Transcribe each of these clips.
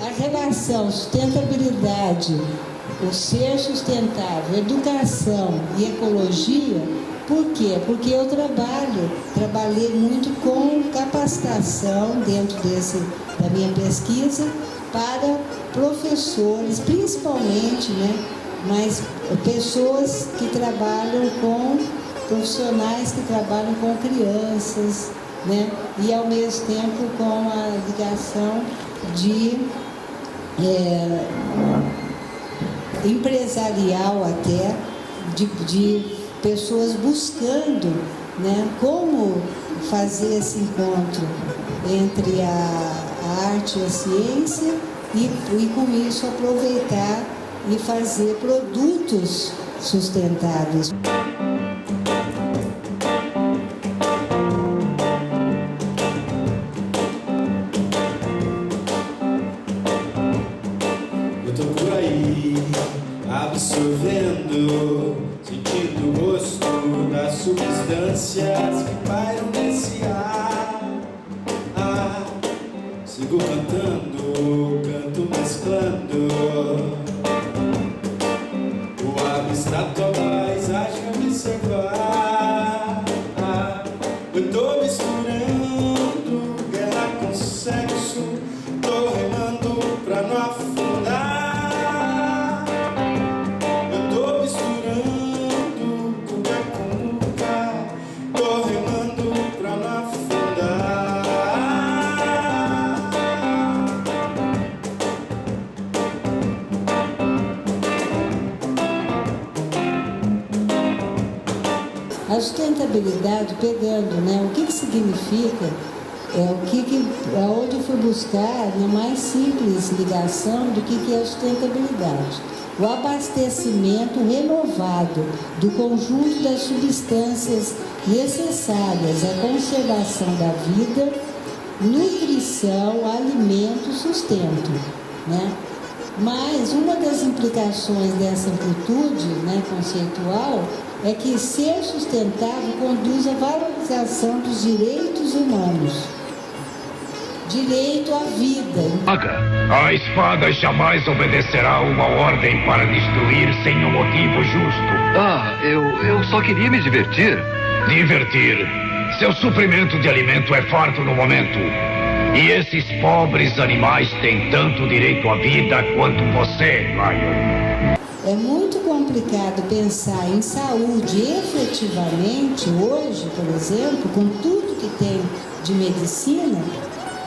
A relação sustentabilidade, o ser sustentável, educação e ecologia, por quê? Porque eu trabalhei muito com capacitação dentro da minha pesquisa para professores, principalmente, né? Mas pessoas que trabalham profissionais que trabalham com crianças, né? E ao mesmo tempo com a ligação de empresarial até, de pessoas buscando, né, como fazer esse encontro entre a arte e a ciência e com isso aproveitar e fazer produtos sustentáveis. Eu tô por aí, absorvendo, sentindo o gosto das substâncias que pairam nesse ar. Sigo cantando, canto mesclando o abstrato à paisagem a observar. Eu tô misturando guerra com sexo, tô remando pra não afundar. Eu tô misturando cuca com cuca, tô remando pra não afundar. A sustentabilidade, pegando, né, o que significa, aonde eu fui buscar na mais simples ligação do que é a sustentabilidade. O abastecimento renovado do conjunto das substâncias necessárias à conservação da vida, nutrição, alimento, sustento, né? Mas uma das implicações dessa amplitude, né, conceitual é que ser sustentável conduz à valorização dos direitos humanos. Direito à vida. A espada jamais obedecerá uma ordem para destruir sem um motivo justo. Eu só queria me divertir. Divertir? Seu suprimento de alimento é farto no momento. E esses pobres animais têm tanto direito à vida quanto você, Lion. É muito complicado pensar em saúde efetivamente hoje, por exemplo, com tudo que tem de medicina,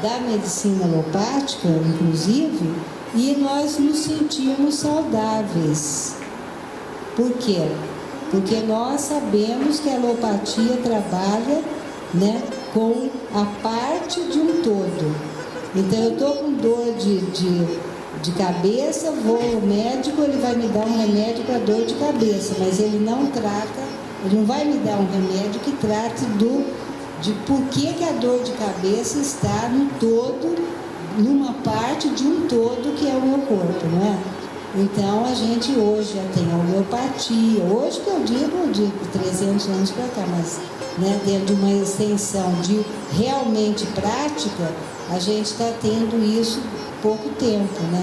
da medicina alopática, inclusive, e nós nos sentimos saudáveis. Por quê? Porque nós sabemos que a alopatia trabalha, né, com a parte de um todo. Então, eu estou com dor de cabeça, vou ao médico, ele vai me dar um remédio para dor de cabeça, mas ele não vai me dar um remédio que trate de por que a dor de cabeça está no todo, numa parte de um todo que é o meu corpo, não é? Então, a gente hoje já tem a homeopatia, hoje que eu digo de 300 anos para cá, mas, né, dentro de uma extensão de realmente prática, a gente está tendo isso pouco tempo, né?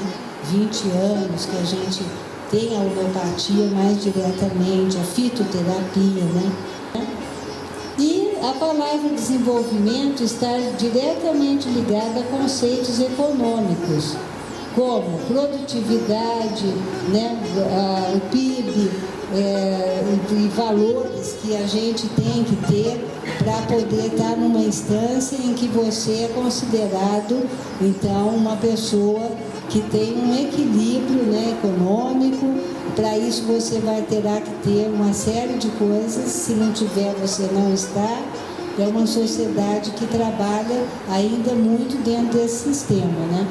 20 anos que a gente tem a homeopatia mais diretamente, a fitoterapia, né? E a palavra desenvolvimento está diretamente ligada a conceitos econômicos, como produtividade, né? O PIB, e valores que a gente tem que ter para poder estar numa instância em que você é considerado, então, uma pessoa que tem um equilíbrio, né, econômico. Para isso você terá que ter uma série de coisas, se não tiver, você não está. É uma sociedade que trabalha ainda muito dentro desse sistema, né?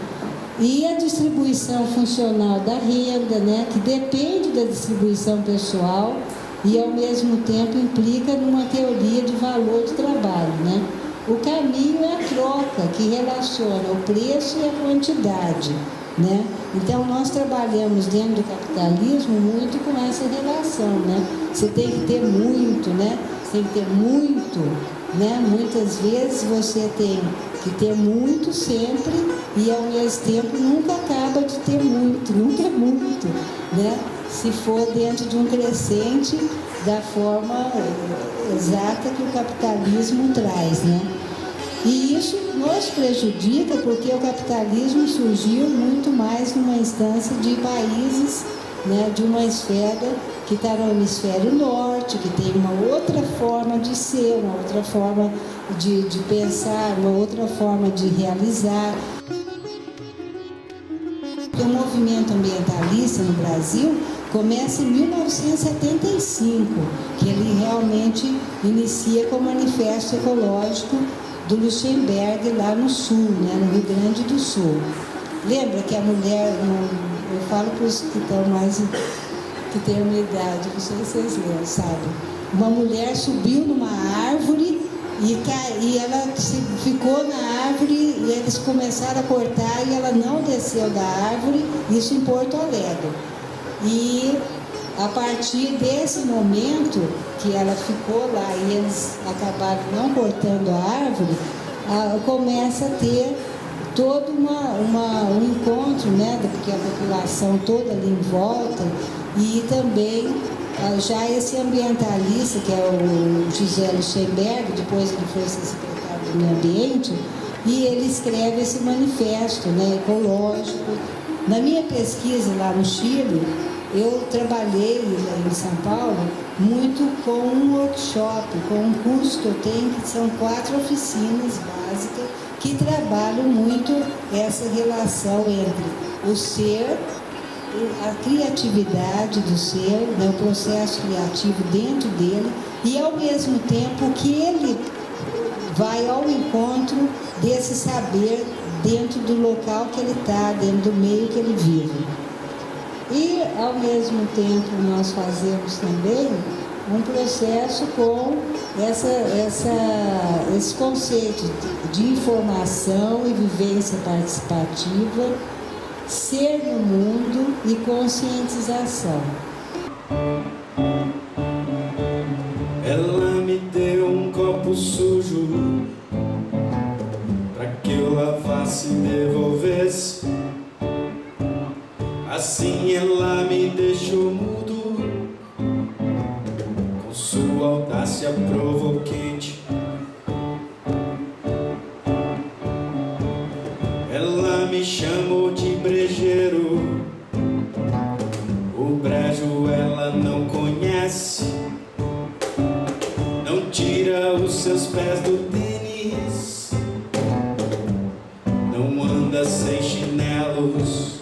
E a distribuição funcional da renda, né, que depende da distribuição pessoal e, ao mesmo tempo, implica numa teoria de valor de trabalho, né? O caminho é a troca, que relaciona o preço e a quantidade, né? Então, nós trabalhamos dentro do capitalismo muito com essa relação, né? Você tem que ter muito, né? Você tem que ter muito, né? Muitas vezes você tem que ter muito sempre e ao mesmo tempo nunca acaba de ter muito, nunca é muito, né? Se for dentro de um crescente da forma exata que o capitalismo traz, né? E isso nos prejudica porque o capitalismo surgiu muito mais numa instância de países, né, de uma esfera que está no hemisfério norte, que tem uma outra forma de ser, uma outra forma de pensar, uma outra forma de realizar. O movimento ambientalista no Brasil começa em 1975, que ele realmente inicia com o Manifesto Ecológico do Lichtenberg lá no sul, né, no Rio Grande do Sul. Lembra que a mulher, eu falo para os que estão mais, que têm a minha idade, não sei se vocês lembram, sabe? Uma mulher subiu numa árvore e ela ficou na árvore e eles começaram a cortar e ela não desceu da árvore, isso em Porto Alegre. E a partir desse momento que ela ficou lá e eles acabaram não cortando a árvore, começa a ter todo um encontro, né, porque a população toda ali em volta, e também já esse ambientalista, que é o José Lichtenberg, depois ele foi ser secretário do Meio Ambiente, e ele escreve esse manifesto, né, ecológico. Na minha pesquisa lá no Chile, eu trabalhei em São Paulo muito com um workshop, com um curso que eu tenho, que são 4 oficinas básicas, que trabalham muito essa relação entre o ser, a criatividade do ser, né, o processo criativo dentro dele, e ao mesmo tempo que ele vai ao encontro desse saber dentro do local que ele está, dentro do meio que ele vive. E, ao mesmo tempo, nós fazemos também um processo com esse conceito de informação e vivência participativa, ser no mundo e conscientização. Ela me deu um copo sujo para que eu lavasse e devolvesse. Assim ela me deixou mudo, com sua audácia provocante. Ela me chamou de brejeiro, o brejo ela não conhece. Não tira os seus pés do tênis, não anda sem chinelos.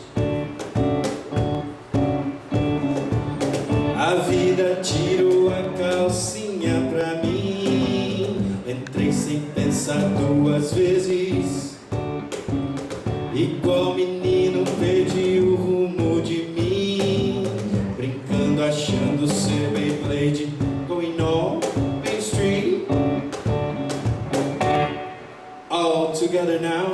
A vida tirou a calcinha pra mim. Entrei sem pensar 2 vezes. Igual menino perdi o rumo de mim, brincando achando ser Beyblade, going on Main Street. All together now,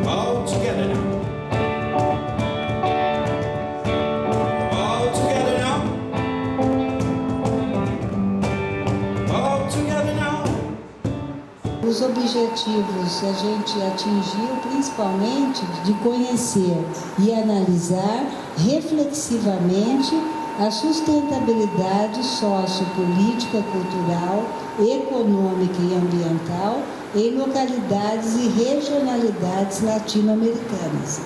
all together now. Os objetivos a gente atingiu principalmente de conhecer e analisar reflexivamente a sustentabilidade sociopolítica, cultural, econômica e ambiental em localidades e regionalidades latino-americanas,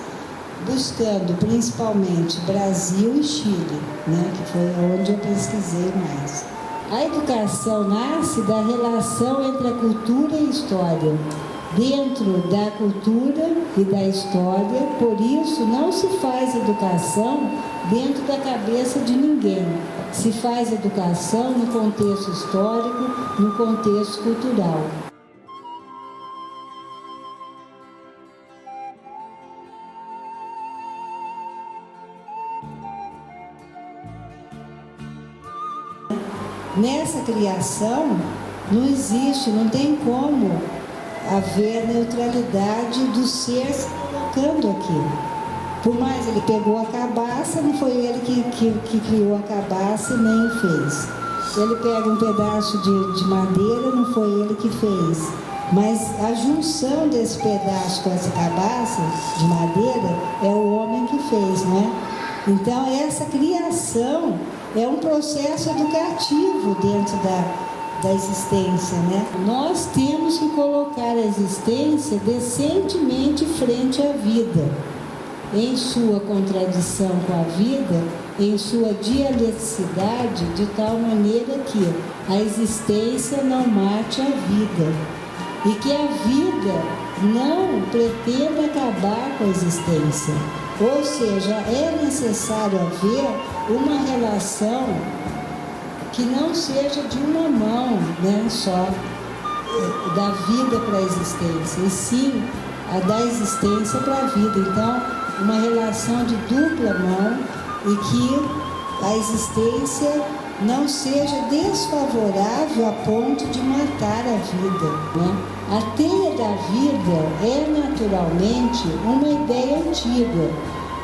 buscando principalmente Brasil e Chile, né, que foi onde eu pesquisei mais. A educação nasce da relação entre a cultura e a história. Dentro da cultura e da história, por isso, não se faz educação dentro da cabeça de ninguém. Se faz educação no contexto histórico, no contexto cultural. Nessa criação não existe, não tem como haver neutralidade do ser se colocando aqui. Por mais ele pegou a cabaça, não foi ele que criou a cabaça e nem fez. ele pega um pedaço de madeira, não foi ele que fez. Mas a junção desse pedaço com essa cabaça de madeira é o homem que fez, né? Então, essa criação é um processo educativo dentro da existência, né? Nós temos que colocar a existência decentemente frente à vida, em sua contradição com a vida, em sua dialeticidade, de tal maneira que a existência não mate a vida e que a vida não pretenda acabar com a existência. Ou seja, é necessário haver uma relação que não seja de uma mão, né, só da vida para a existência, e sim a da existência para a vida. Então, uma relação de dupla mão e que a existência não seja desfavorável a ponto de matar a vida, né? A teia da vida é naturalmente uma ideia antiga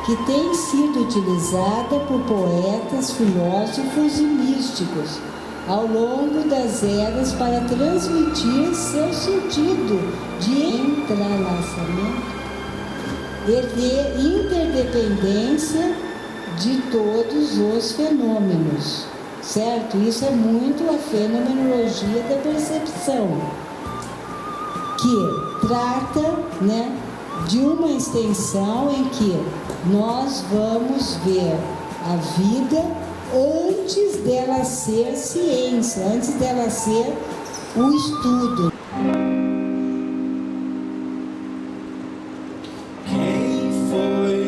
que tem sido utilizada por poetas, filósofos e místicos ao longo das eras para transmitir seu sentido de entrelaçamento e de interdependência de todos os fenômenos, certo? Isso é muito a fenomenologia da percepção, que trata, né, de uma extensão em que nós vamos ver a vida antes dela ser ciência, antes dela ser o estudo. Quem foi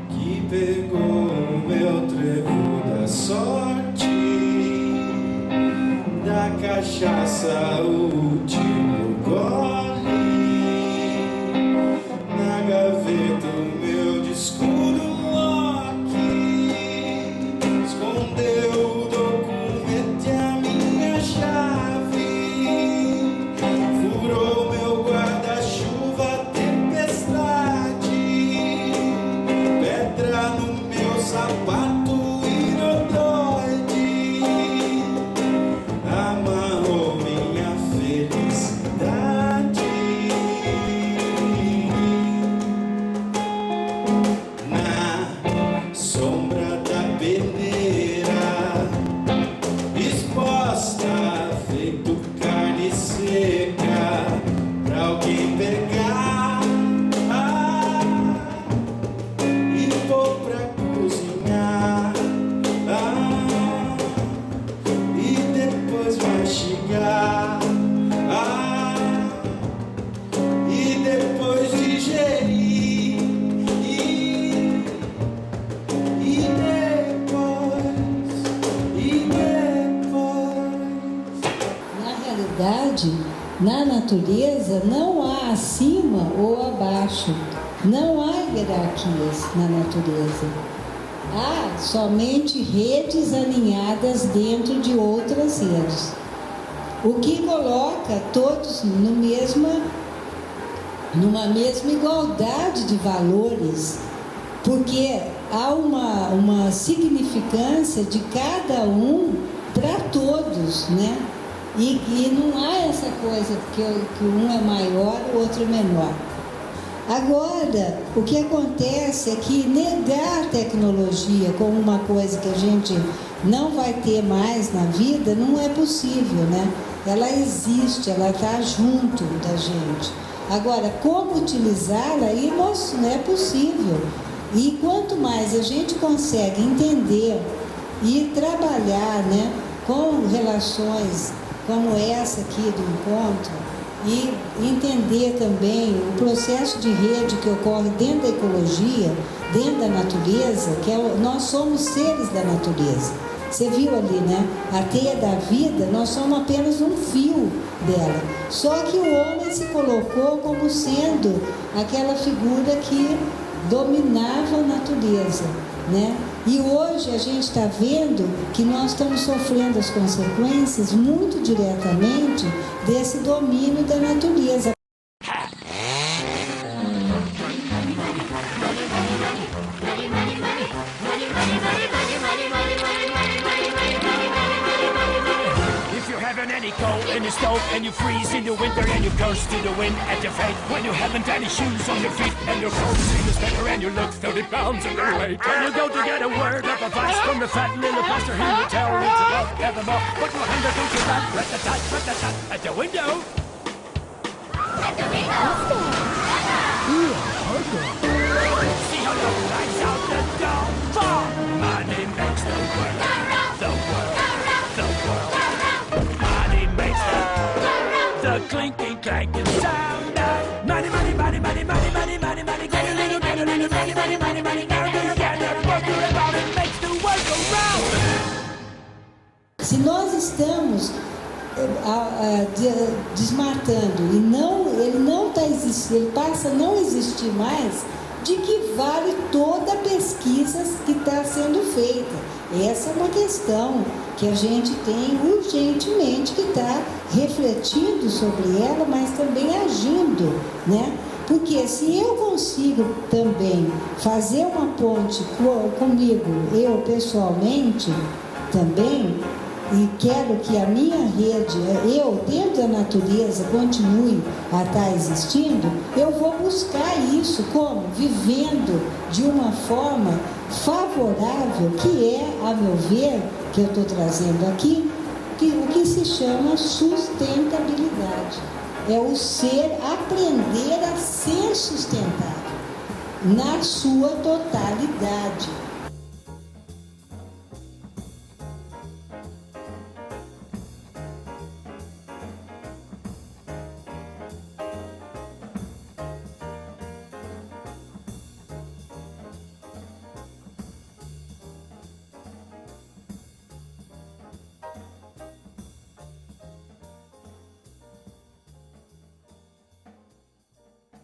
que pegou o meu trevo da sorte, da cachaça o último gole? Na gaveta o meu disco do Loki escondeu o documento e a minha chave, furou meu guarda-chuva, tempestade, pedra no meu sapato inodoide, amarrou minha felicidade. Na sombra da peneira, exposta, feito carne seca, pra alguém pegar e pôr pra cozinhar, e depois mastigar, e depois digerir, e depois. Na realidade, na natureza não há acima ou abaixo, não há hierarquias na natureza. Há somente redes alinhadas dentro de outras redes, o que coloca todos numa mesma igualdade de valores, porque há uma significância de cada um para todos, né? E não há essa coisa que um é maior, o outro é menor. Agora, o que acontece é que negar a tecnologia como uma coisa que a gente não vai ter mais na vida não é possível, né? Ela existe, ela está junto da gente. Agora, como utilizá-la, isso não é possível. E quanto mais a gente consegue entender e trabalhar, né, com relações como essa aqui do encontro, e entender também o processo de rede que ocorre dentro da ecologia, dentro da natureza, que nós somos seres da natureza. Você viu ali, né? A teia da vida, nós somos apenas um fio dela. Só que o homem se colocou como sendo aquela figura que dominava a natureza, né? E hoje a gente está vendo que nós estamos sofrendo as consequências muito diretamente desse domínio da natureza. in the stove and you freeze in the winter and you curse to the wind at your fate when you haven't any shoes on your feet and your clothes in the sweater and you look 30 pounds underweight. And you go to get a word of advice from the fat little pastor, he will tell it's above evermore. Put your hand up to your back, rat-a-tat, at the window. At the window. See how the lights out the door. Fall. Money makes the world. The world. The world. Money makes the clinking, clanking sound of money, money, money, money, money, money, money, money. Get a little, money, money, money, money. Now do you get it? What you about it makes the world go round. Se nós estamos desmatando e ele não está existindo, ele passa a não existir mais, de que vale toda a pesquisa que está sendo feita? Essa é uma questão que a gente tem urgentemente que está refletindo sobre ela, mas também agindo, né? Porque se eu consigo também fazer uma ponte comigo, eu pessoalmente também, e quero que a minha rede, eu dentro da natureza, continue a estar existindo, eu vou buscar isso como? Vivendo de uma forma favorável, que é, a meu ver, que eu estou trazendo aqui, o que se chama sustentabilidade. É o ser, aprender a ser sustentável na sua totalidade.